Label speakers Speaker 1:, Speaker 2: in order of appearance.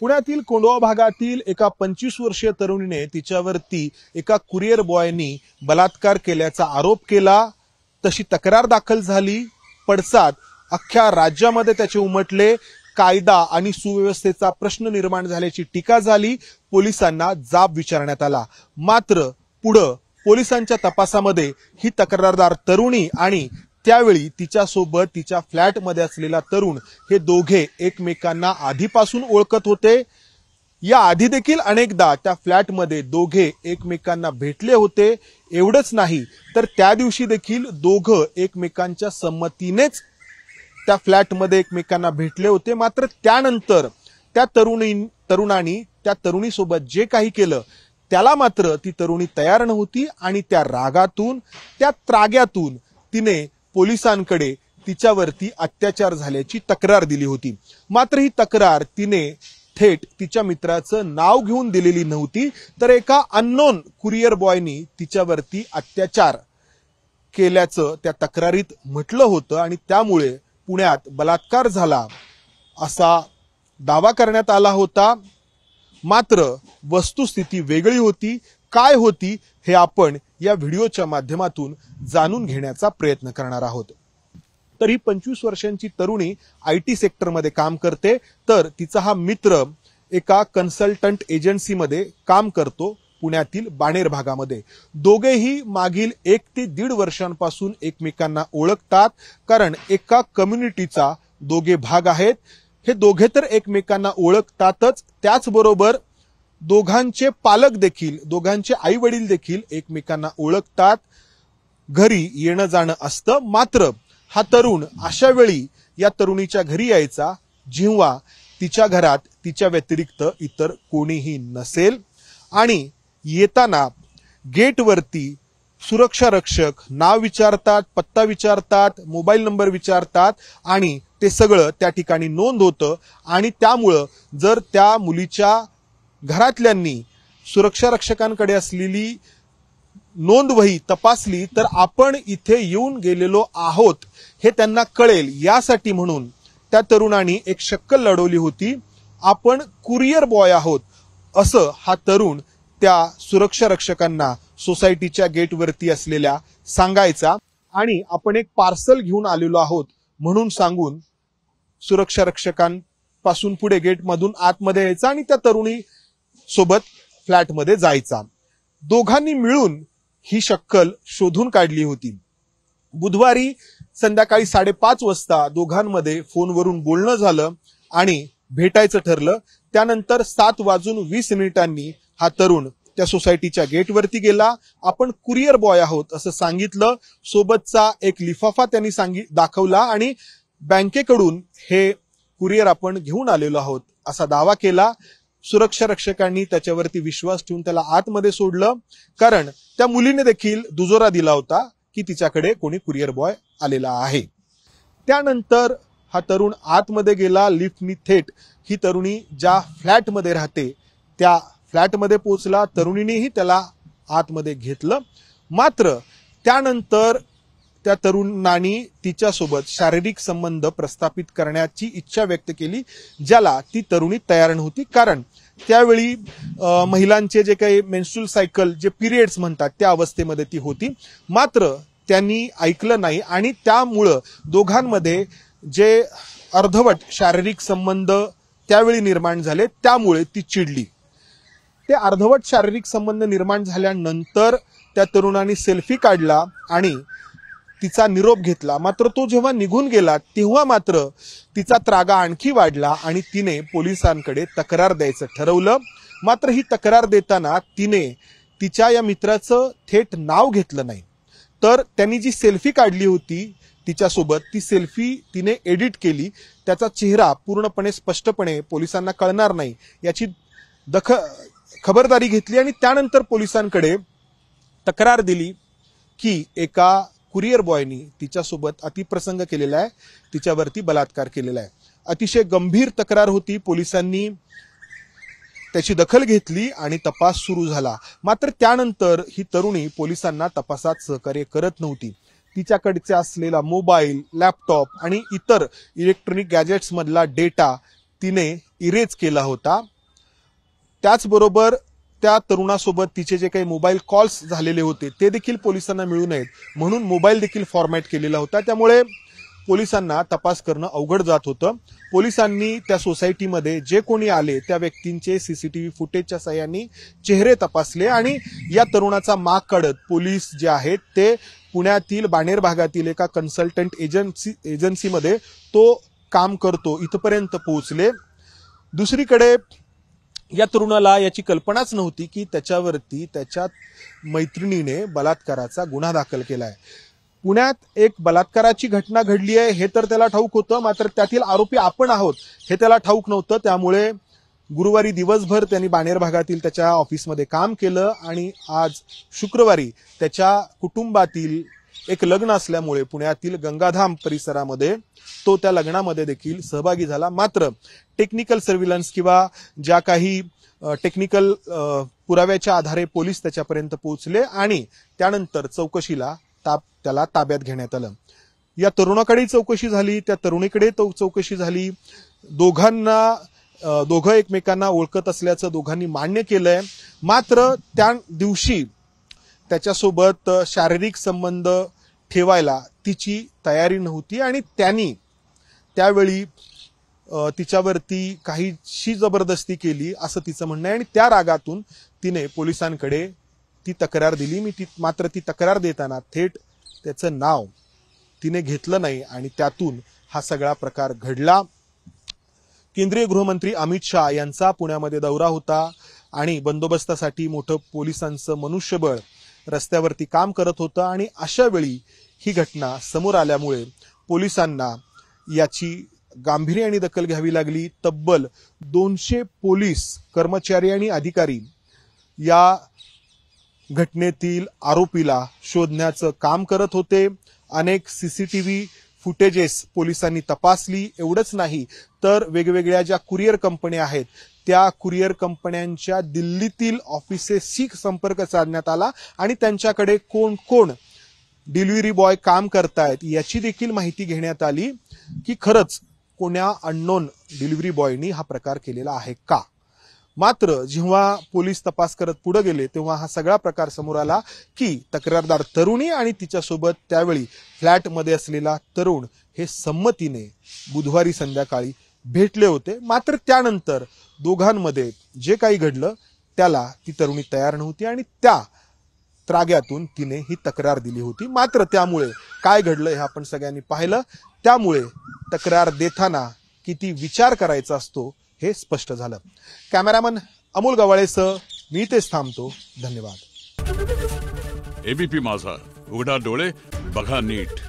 Speaker 1: पुण्यातील कोंढवा भागातील एका 25 वर्षीय तरुणीने तिच्यावरती एका कुरिअर बॉयनी बलात्कार केल्याचा आरोप केला। तशी तक्रार दाखल झाली। पडसाद अख्ख्या राज्यामध्ये त्याचे उमटले। कायदा आणि सुव्यवस्थेचा प्रश्न निर्माण झाल्याची टीका झाली। पोलिसांना जाब विचारण्यात आला। मात्र पुढे पोलिसांच्या तपासामध्ये ही तक्रारदार तरुणी आणि त्यावेळी तिच्यासोबत तिच्या फ्लॅटमध्ये असलेला तरुण हे दोघे एकमेकांना आधीपासून ओळखत होते। या आधी देखील अनेकदा त्या फ्लॅटमध्ये दोघे एकमेकांना भेटले होते। एवढंच नाही तर त्या दिवशी देखील दोघं एकमेकांच्या संमतीनेच त्या फ्लॅटमध्ये एकमेकांना भेटले होते। मात्र त्यानंतर त्या तरुणाने त्या तरुणीसोबत जे काही केलं त्याला मात्र ती तरुणी तयार नव्हती आणि त्या रागातून त्या त्राग्यातून तिने पोलिसांकडे तिच्यावरती अत्याचार झाल्याची तक्रार दिली होती। मात्र ही तक्रार तिने थेट तिच्या मित्राचं नाव घेऊन दिलेली नव्हती, तर एका अननोन कुरिअर बॉयनी तिच्यावरती अत्याचार केल्याचं त्या तक्रारीत म्हटलं होतं आणि त्यामुळे पुण्यात बलात्कार झाला असा दावा करण्यात आला होता। मात्र वस्तुस्थिती वेगळी होती। काय होती हे आपण या व्हिडिओच्या माध्यमातून जाणून घेण्याचा प्रयत्न करणार आहोत। तर ही 25 वर्षांची तरुणी आयटी सेक्टरमध्ये काम करते, तर तिचा हा मित्र एका कन्सल्टंट एजन्सीमध्ये काम करतो पुण्यातील बाणेर भागामध्ये। दोघेही मागील 1 ते 1.5 वर्षांपासून एकमेकांना ओळखतात, कारण एका कम्युनिटीचा दोघे भाग आहेत। हे दोघे तर एकमेकांना ओळखतातच, त्याचबरोबर दोघांचे पालक देखील, दोघांचे आई वडील देखील एकमेकांना ओळखतात। घरी येणं जाणं असतं। मात्र हा तरुण अशा वेळी या तरुणीच्या घरी यायचा जेव्हा तिच्या घरात तिच्या व्यतिरिक्त इतर कोणीही नसेल आणि येताना गेटवरती सुरक्षा रक्षक नाव विचारतात, पत्ता विचारतात, मोबाईल नंबर विचारतात आणि ते सगळं त्या ठिकाणी नोंद होतं। आणि त्यामुळं जर त्या मुलीच्या घरातल्यांनी सुरक्षा रक्षकांकडे असलेली नोंदवही तपासली तर आपण इथे येऊन गेलेलो आहोत हे त्यांना कळेल, यासाठी म्हणून त्या तरुणाने एक शक्कल लढवली होती। आपण कुरिअर बॉय आहोत असं हा तरुण त्या सुरक्षा रक्षकांना सोसायटीच्या गेटवरती असलेल्या सांगायचा आणि आपण एक पार्सल घेऊन आलेलो आहोत म्हणून सांगून सुरक्षा रक्षकांपासून पुढे गेटमधून आतमध्ये यायचा आणि त्या तरुणी सोबत फ्लॅटमध्ये जायचा। दोघांनी मिळून ही शक्कल शोधून काढली होती। बुधवारी संध्याकाळी 5:30 वाजता दोघांमध्ये फोनवरून बोलणं झालं आणि भेटायचं ठरलं। त्यानंतर 7:20 हा तरुण त्या सोसायटीच्या गेटवरती गेला। आपण कुरिअर बॉय आहोत असं सांगितलं। सोबतचा एक लिफाफा त्यांनी दाखवला आणि बँकेकडून हे कुरिअर आपण घेऊन आलेलो आहोत असा दावा केला। सुरक्षा रक्षकांनी त्याच्यावरती विश्वास ठेवून त्याला आतमध्ये सोडलं, कारण त्या मुलीने देखील दुजोरा दिला होता की तिच्याकडे कोणी कुरिअर बॉय आलेला आहे। त्यानंतर हा तरुण आतमध्ये गेला। लिफ्टनी थेट ही तरुणी ज्या फ्लॅटमध्ये राहते त्या फ्लॅटमध्ये पोहोचला। तरुणीनेही त्याला आतमध्ये घेतलं। मात्र त्यानंतर त्या तरुणाने तिच्यासोबत शारीरिक संबंध प्रस्थापित करण्याची इच्छा व्यक्त केली, ज्याला ती तरुणी तयार नव्हती, कारण त्यावेळी महिलांचे जे काही मेन्स्ट्रुअल सायकल, जे पिरियड्स म्हणतात, त्या अवस्थेमध्ये ती होती। मात्र त्यांनी ऐकलं नाही आणि त्यामुळं दोघांमध्ये जे अर्धवट शारीरिक संबंध त्यावेळी निर्माण झाले, त्यामुळे ती चिडली। ते अर्धवट शारीरिक संबंध निर्माण झाल्यानंतर त्या तरुणाने सेल्फी काढला आणि तिचा निरोप घेतला। मात्र तो जेव्हा निघून गेला तेव्हा मात्र तिचा त्रागा आणखी वाढला आणि तिने पोलिसांकडे तक्रार द्यायचं ठरवलं। मात्र ही तक्रार देताना तिने तिच्या या मित्राचं थेट नाव घेतलं नाही, तर त्यांनी जी सेल्फी काढली होती तिच्यासोबत, ती सेल्फी तिने एडिट केली। त्याचा चेहरा पूर्णपणे स्पष्टपणे पोलिसांना कळणार नाही याची खबरदारी घेतली आणि त्यानंतर पोलिसांकडे तक्रार दिली की एका कुरिअर बॉयनी तिच्यासोबत अतिप्रसंग केलेला आहे, तिच्यावरती बलात्कार केलेला आहे। अतिशय गंभीर तक्रार होती। पोलिसांनी त्याची दखल घेतली आणि तपास सुरू झाला। मात्र त्यानंतर ही तरुणी पोलिसांना तपासात सहकार्य करत नव्हती। तिच्याकडचे असलेला मोबाईल, लॅपटॉप आणि इतर इलेक्ट्रॉनिक गॅजेट्स मधला डेटा तिने इरेज केला होता। त्याचबरोबर त्या तरुणासोबत तिचे जे काही मोबाईल कॉल्स झालेले होते ते देखील पोलिसांना मिळू नयेत म्हणून मोबाईल देखील फॉर्मॅट केलेला होता। त्यामुळे पोलिसांना तपास करणं अवघड जात होतं। पोलिसांनी त्या सोसायटीमध्ये जे कोणी आले त्या व्यक्तींचे सीसीटीव्ही फुटेजच्या साहाय्याने चेहरे तपासले आणि या तरुणाचा माग काढत पोलीस जे आहेत ते पुण्यातील बाणेर भागातील एका कन्सल्टंट एजन्सीमध्ये तो काम करतो इथपर्यंत पोहोचले। दुसरीकडे या तरुणाला याची कल्पनाच नव्हती की त्याच्यावरती त्याच्या मैत्रिणीने बलात्काराचा गुन्हा दाखल केलाय। पुण्यात एक बलात्काराची घटना घडली आहे हे तर त्याला ठाऊक होतं, मात्र त्यातील आरोपी आपण आहोत हे त्याला ठाऊक नव्हतं। त्यामुळे गुरुवारी दिवसभर त्यांनी बाणेर भागातील त्याच्या ऑफिसमध्ये काम केलं आणि आज शुक्रवारी त्याच्या कुटुंबातील एक लग्न असल्यामुळे पुण्यातील गंगाधाम परिसरामध्ये तो त्या लग्नामध्ये देखील सहभागी झाला। मात्र टेक्निकल सर्व्हिलन्स किंवा ज्या काही टेक्निकल पुराव्याच्या आधारे पोलीस त्याच्यापर्यंत पोहोचले आणि त्यानंतर चौकशीला त्याला ताब्यात घेण्यात आलं। या तरुणाकडे चौकशी झाली, त्या तरुणीकडे चौकशी झाली। दोघं एकमेकांना ओळखत असल्याचं दोघांनी मान्य केलंय। मात्र त्या दिवशी त्याच्यासोबत शारीरिक संबंध ठेवायला तिची तयारी नव्हती आणि त्यांनी त्यावेळी तिच्यावरती काहीशी जबरदस्ती केली असं तिचं म्हणणं आहे आणि त्या रागातून तिने पोलिसांकडे ती तक्रार दिली। मात्र ती तक्रार देताना थेट त्याचं नाव तिने घेतलं नाही आणि त्यातून हा सगळा प्रकार घडला। केंद्रीय गृहमंत्री अमित शहा यांचा पुण्यामध्ये दौरा होता आणि बंदोबस्तासाठी मोठं पोलिसांचं मनुष्यबळ रस्त्यावरती काम करत होतं आणि अशा वेळी ही घटना समोर आल्यामुळे पोलिसांना याची गांभीर्याने दखल घ्यावी लागली। तब्बल 200 पोलीस कर्मचारी आणि अधिकारी या घटनेतील आरोपीला शोधण्याचं काम करत होते। अनेक सीसीटीव्ही फुटेजेस पोलिसांनी तपासली। एवढंच नाही तर वेगवेगळ्या ज्या कुरिअर कंपन्या आहेत त्या कुरिअर कंपन्यांच्या दिल्लीतील ऑफिसेसशी संपर्क साधण्यात आला आणि त्यांच्याकडे कोण कोण डिलिव्हरी बॉय काम करतायत याची देखील माहिती घेण्यात आली की खरंच कोण्या अननोन डिलिव्हरी बॉयनी हा प्रकार केलेला आहे का। मात्र जेव्हा पोलीस तपास करत पुढे गेले तेव्हा हा सगळा प्रकार समोर आला की तक्रारदार तरुणी आणि तिच्यासोबत त्यावेळी फ्लॅटमध्ये असलेला तरुण हे संमतीने बुधवारी संध्याकाळी भेटले होते। मात्र त्यानंतर दोघांमध्ये जे काही घडलं त्याला ती तरुणी तयार नव्हती आणि त्या त्राग्यातून तिने ही तक्रार दिली होती। मात्र त्यामुळे काय घडलं हे आपण सगळ्यांनी पाहिलं। त्यामुळे तक्रार देताना किती विचार करायचा असतो हे स्पष्ट झालं। कॅमेरामन अमोल गवाळेसह मी इथेच थांबतो। धन्यवाद।
Speaker 2: एबीपी माझा, उघडा डोळे बघा नीट।